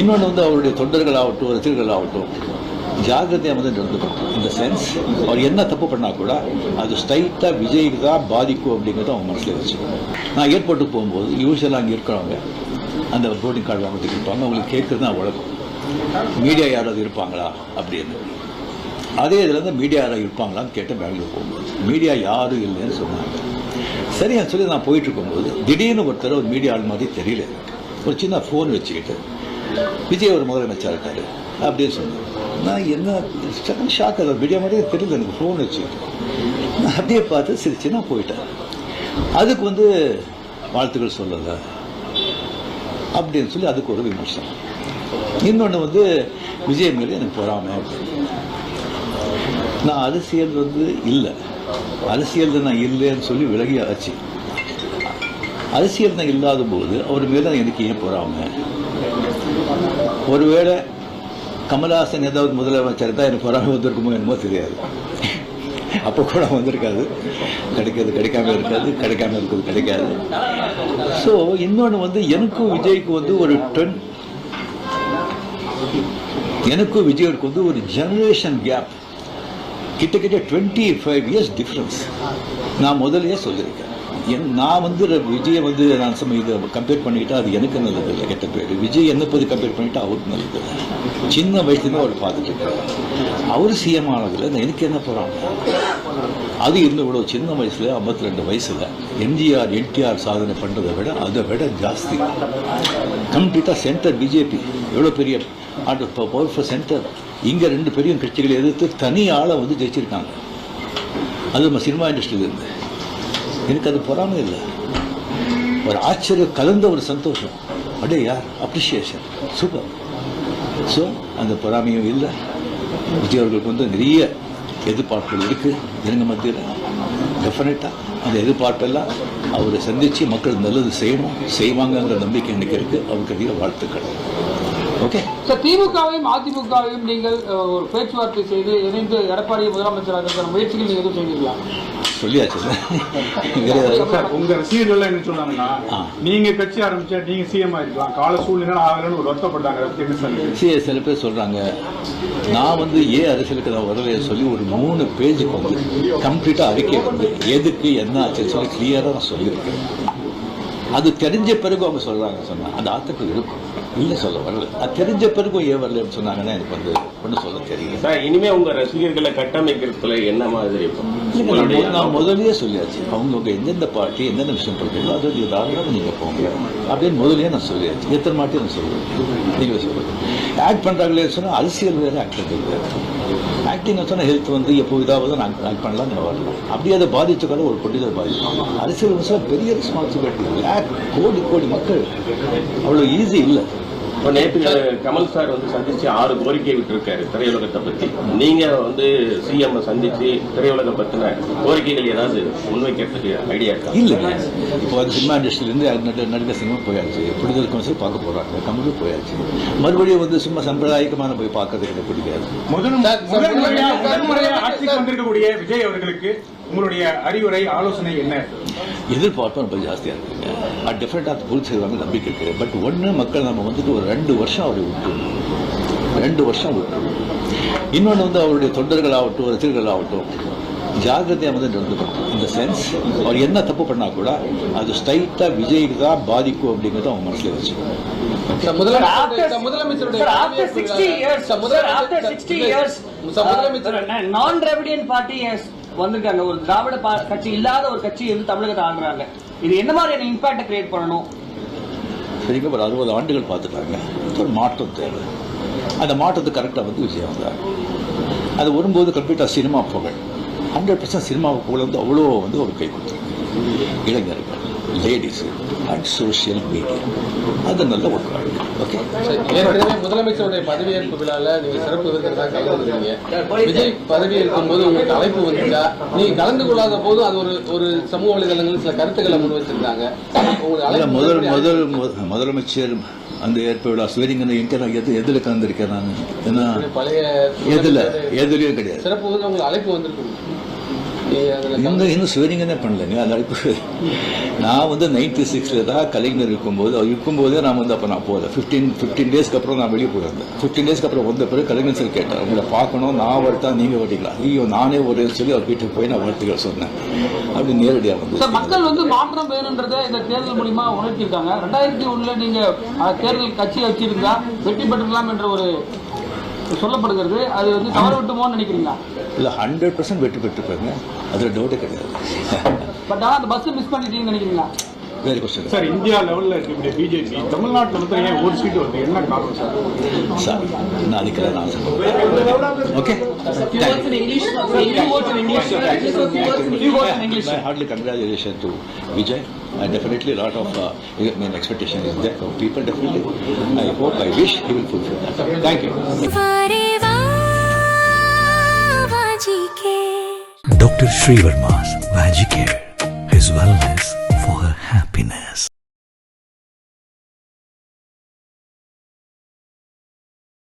இன்னொன்று வந்து அவருடைய தொண்டர்களாகட்டும் ரசிகர்களாகட்டும் ஜாகிரதையாக வந்து நடந்துக்கணும். இந்த சென்ஸ் அவர் என்ன தப்பு பண்ணால் கூட அது ஸ்ட்ரைட்டாக விஜய்க்கு தான் பாதிக்கும் அப்படிங்கிறத அவங்க மனசில் வச்சுக்கணும். நான் ஏர்போர்ட்டுக்கு போகும்போது யூஸ்வலாக அங்கே இருக்கிறவங்க அந்த போர்டிங் கார்டு வாங்கிட்டு இருப்பாங்க. அவங்களுக்கு கேட்குறது தான் வழக்கம், மீடியா யாராவது இருப்பாங்களா அப்படின்னு. அதே இதில் இருந்து மீடியா யாராவது இருப்பாங்களான்னு கேட்டு பெங்களூர் போகும்போது மீடியா யாரும் இல்லைன்னு சொன்னாங்க. சரின்னு சொல்லி நான் போயிட்டு இருக்கும்போது திடீர்னு ஒருத்தர் ஒரு மீடியா ஆள் மாதிரி தெரியல, ஒரு சின்ன ஃபோன் வச்சுக்கிட்டு விஜய் ஒரு முதலமைச்சர் இருக்காரு அப்படின்னு சொன்னேன். நான் என்ன ஷாக், அதை மீடியா மாதிரியே தெரியல, எனக்கு ஃபோன் வச்சுக்கிட்டு நான் அப்படியே பார்த்து சிரிச்சு நான் போயிட்டேன். அதுக்கு வந்து வாழ்த்துக்கள் சொல்லலை அப்படின்னு சொல்லி அதுக்கு ஒரு விமர்சனம். இன்னொன்று வந்து விஜய் மேலே எனக்கு பொறாமை அப்படின்னு. நான் அரசியல் வந்து இல்லை, அரசியல் நான் இல்லைன்னு சொல்லி விலகி ஆச்சு. அரசியல் தான் இல்லாத போது அவர் மேலே எனக்கு ஏன் பொறாமை? ஒருவேளை கமல்ஹாசன் ஏதாவது முதலமைச்சர் தான் எனக்கு பொறாமை வந்திருக்குமோ என்னமோ தெரியாது. அப்போ கூட வந்திருக்காது, கிடைக்காது கிடைக்காம இருக்காது, கிடைக்காம இருக்கிறது கிடைக்காது. ஸோ இன்னொன்று வந்து எனக்கும் விஜய்க்கு வந்து ஒரு எனக்கும் விஜய்க்கு வந்து ஒரு ஜெனரேஷன் கேப், கிட்டத்தட்ட 25 years டிஃப்ரென்ஸ். நான் முதலையே சொல்லியிருக்கேன், நான் வந்து விஜயை வந்து நான் இதை கம்பேர் பண்ணிக்கிட்டா அது எனக்கு நல்லது இல்லை, கெட்ட பேர். விஜய் என்ன போது கம்பேர் பண்ணிட்டா அவருக்கு நல்லது இல்லை. சின்ன வயசுலேருந்து அவர் பார்த்துட்டு இருக்காரு. அவர் சிஎம் ஆனதில் எனக்கு என்ன போகிறாங்க? அது இருந்த விட சின்ன வயசில் 52 வயசில் எம்ஜிஆர் என்டிஆர் சாதனை பண்ணுறதை விட அதை விட ஜாஸ்தி கம்ப்ளீட்டாக சென்டர் பிஜேபி எவ்வளோ பெரிய பவர்ஃபுல் சென்டர். இங்கே 2 பெரிய கட்சிகளை எதிர்த்து தனி ஆளை வந்து ஜெயிச்சிருக்காங்க. அது நம்ம சினிமா இண்டஸ்ட்ரியிலேருந்து. எனக்கு அது பொறாமை இல்லை, ஒரு ஆச்சரியம் கலந்த ஒரு சந்தோஷம். அடே யார் அப்ரிஷியேஷன், சூப்பர். ஸோ அந்த பொறாமையும் இல்லை. விஜய் அவர்களுக்கு வந்து நிறைய எதிர்பார்ப்புகள் இருக்குது ஜனங்க மத்தியில். டெஃபினட்டாக அந்த எதிர்பார்ப்பெல்லாம் அவரை சந்தித்து மக்கள் நல்லது செய்வாங்கங்கிற நம்பிக்கை எனக்கு இருக்குது. அவருக்கு அதிக வாழ்த்துக்கள். ஓகே சார், திமுகவையும் அதிமுகவையும் நீங்கள் ஒரு பேச்சுவார்த்தை செய்து இணைந்து எடப்பாடியை முதலமைச்சராக இருக்கிற முயற்சிகள் நீங்கள் எதுவும் செய்வீங்களா? சொல்லியாச்சு. உங்க ரசிகர்கள் என்ன சொன்னாங்கன்னா, நீங்க கட்சி ஆரம்பிச்சா நீங்க சிஎம் ஆயிருக்கலாம், கால சூழ்நிலை ஆகலன்னு ஒரு வருத்தப்பட்டாங்க. சில பேர் சொல்றாங்க நான் வந்து அரசியலுக்கு நான் வரலையே சொல்லி ஒரு 3 பேஜுக்கு வந்து கம்ப்ளீட்டா அறிக்கை வந்து எதுக்கு என்ன ஆச்சுன்னு சொல்லி கிளியரா நான் சொல்லியிருக்கேன். அது தெரிஞ்ச பிறகு அவங்க சொல்றாங்க, சொன்னா அந்த ஆத்துக்கு இருக்கும் இல்லை சொல்ல வரல. அது தெரிஞ்ச பிறகும் ஏன் வரலன்னு சொன்னாங்கன்னா எனக்கு வந்து ஒன்றும் சொல்ல தெரியல சார். இனிமே உங்க ரசிகர்களை கட்டமைக்கிறதுல என்ன மாதிரி? நான் முதலே சொல்லியாச்சு, அவங்க எந்தெந்த பார்ட்டி எந்தெந்த விஷயம் பண்ணுறீங்களோ அது தாராளமாக நீங்கள் போங்க அப்படின்னு முதலே நான் சொல்லியாச்சு. எத்தனை மாட்டி நான் சொல்லுவேன், நீங்களே சொல்லுவேன். ஆக்ட் பண்ணுறாங்களே சொன்னால் அரசியல் வேறு, ஆக்டிங் வேறு. ஆக்டிங் சொன்னால் ஹெல்த் வந்து எப்போ இதாவது நான் ஆக்ட் பண்ணலாம், நான் வரலாம். அப்படி அதை பாதிச்சக்கால ஒரு பொட்டிதை பாதிக்கும். அரசியல் சொன்னால் பெரிய ரெஸ்பான்சிபிலிட்டி. கோடி மக்கள் அவ்வளோ ஈஸி இல்லை. நேற்று கமல் சார் வந்து சந்திச்சு 6 கோரிக்கை விட்டுருக்காரு திரையுலகத்தை பத்தி. நீங்க வந்து சிஎம் சந்திச்சு திரையுலகம் பத்தின கோரிக்கைகள் ஏதாவது முன்வைக்கிறதுக்கு ஐடியா இருக்கா? இல்லைங்க, இப்போ அது சினிமா இண்டஸ்ட்ரியிலேருந்து நடிகர் சினிமா போயாச்சு, விடுதலை கவுன்சில் பார்க்க போறாங்க, கமலும் போயாச்சு. மறுபடியும் வந்து சும்மா சம்பிரதாயமான போய் பார்க்கறது எனக்கு பிடிக்காது. முதன்முறையாக ஆட்சிக்கு வந்திருக்கக்கூடிய விஜய் அவர்களுக்கு உங்களுடைய அறிவுரை ஆலோசனை என்ன? எதிர்பார்ப்பு ரொம்ப ஜாஸ்தியாக இருக்குங்க. அது டிஃப்ரெண்டாக பூர்த்தி செய்வாங்க நம்பிக்கை இருக்குது. பட் ஒன்று மக்கள் நம்ம வந்துட்டு ஒரு 2 வருஷம் அவரை விட்டுருணும், 2 வருஷம் விட்டுருணும். இன்னொன்று வந்து அவருடைய தொண்டர்களாகட்டும் ரசிகர்களாகட்டும் ஜாகிரதையாக வந்து நடந்துக்கணும். இந்த சென்ஸ் அவர் என்ன தப்பு பண்ணால் கூட அது ஸ்ட்ரைட்டாக விஜய்க்கு தான் பாதிக்கும் அப்படிங்கிறத அவங்க மனசில் வச்சுக்கணும். வந்திருக்காங்க, ஒரு திராவிட கட்சி இல்லாத ஒரு கட்சி வந்து தமிழகத்தை ஆளுறாங்க. இது என்ன மாதிரியான இம்பாக்ட் கிரியேட் பண்ணணும்? சரிங்க, ஒரு 60 ஆண்டுகள் பார்த்துட்டாங்க. ஒரு மாற்றம் தேவை. அந்த மாற்றத்துக்கு கரெக்டாக வந்து விஜயம் வந்தார். அது வரும்போது கம்ப்ளீட்டாக சினிமா புகழ் 100% சினிமா புகழ் வந்து அவ்வளோ வந்து ஒரு கை கொடுத்தாங்க. இளைஞர்கள், லேடிஸ் அண்ட் சோசியல் மீடியா, அது நல்ல ஒரு வாழ்க்கை. ஓகே, ஏற்கனவே முதலமைச்சருடைய பதவியேற்பு விழாவில் நீங்கள் சிறப்பு விருந்தினராக கலந்துருக்கீங்க. விஜய் பதவியேற்கும் போது உங்களுக்கு அழைப்பு வந்துச்சா? நீங்கள் கலந்து கொள்ளாத போது அது ஒரு சமூக வலைதளங்களில் சில கருத்துக்களை முன் வச்சிருந்தாங்க. முதலமைச்சர் அந்த ஏற்ப விழா ஸ்வீரிங்க எதில் கலந்துருக்கேன் நான்? ஏன்னா பழைய எதுலையும் கிடையாது. சிறப்பு உங்களுக்கு அழைப்பு வந்திருக்கு. நீங்க அதுல இன்னும் ஸ்வீரிங்கனே பண்ணலைங்க. அந்த அழைப்பு நான் வந்து 96 தான் கலைஞர் இருக்கும்போதே நான் வந்து அப்போ நான் போகல. 15 டேஸ்க்கு அப்புறம் நான் வெளியே போயிருந்தேன். 15 டேஸ்க்கு அப்புறம் வந்த பிறகு கலைஞர் சார் கேட்டார், உங்களை பார்க்கணும், நான் வரட்டா நீங்கள் வரீங்களா? ஐயோ நானே ஒரு சொல்லி அவர் வீட்டுக்கு போய் நான் வாழ்த்துக்கள் சொன்னேன். அப்படி நேரடியாக வந்து சார் மக்கள் வந்து மாற்றம் வேணுன்றதை இந்த தேர்தல் மூலியமா உணர்த்திருக்காங்க. 2001 நீங்க தேர்தல் கட்சி வச்சிருந்தா வெற்றி பெற்றுக்கலாம் என்ற ஒரு சொல்லப்படுகிறது. அது வந்து தவறு விட்டுமோன்னு நினைக்கிறீங்களா? இல்லை 100% வெற்றி பெற்றுப்பாங்க, அதில் டவுட்டே கிடையாது. பட் ஆனால் அந்த பஸ் மிஸ் பண்ணிட்டீங்கன்னு நினைக்கிறீங்களா? வேறு கொஸ்டின் சார், இந்தியா லெவலில் இருக்கக்கூடிய பிஜேபி தமிழ்நாட்டில் வந்து ஏன் ஒரு சீட்டு வருது, என்ன காரணம் சார்? சார் நான் அதுக்கெல்லாம் நான் சொல்லுவேன். Okay, my heartily congratulations to Vijay. And definitely a lot of expectation is there from people. Definitely, I hope, I wish he will fulfill that. Thank you. Dr. Srivarma's Magic Care, his wellness.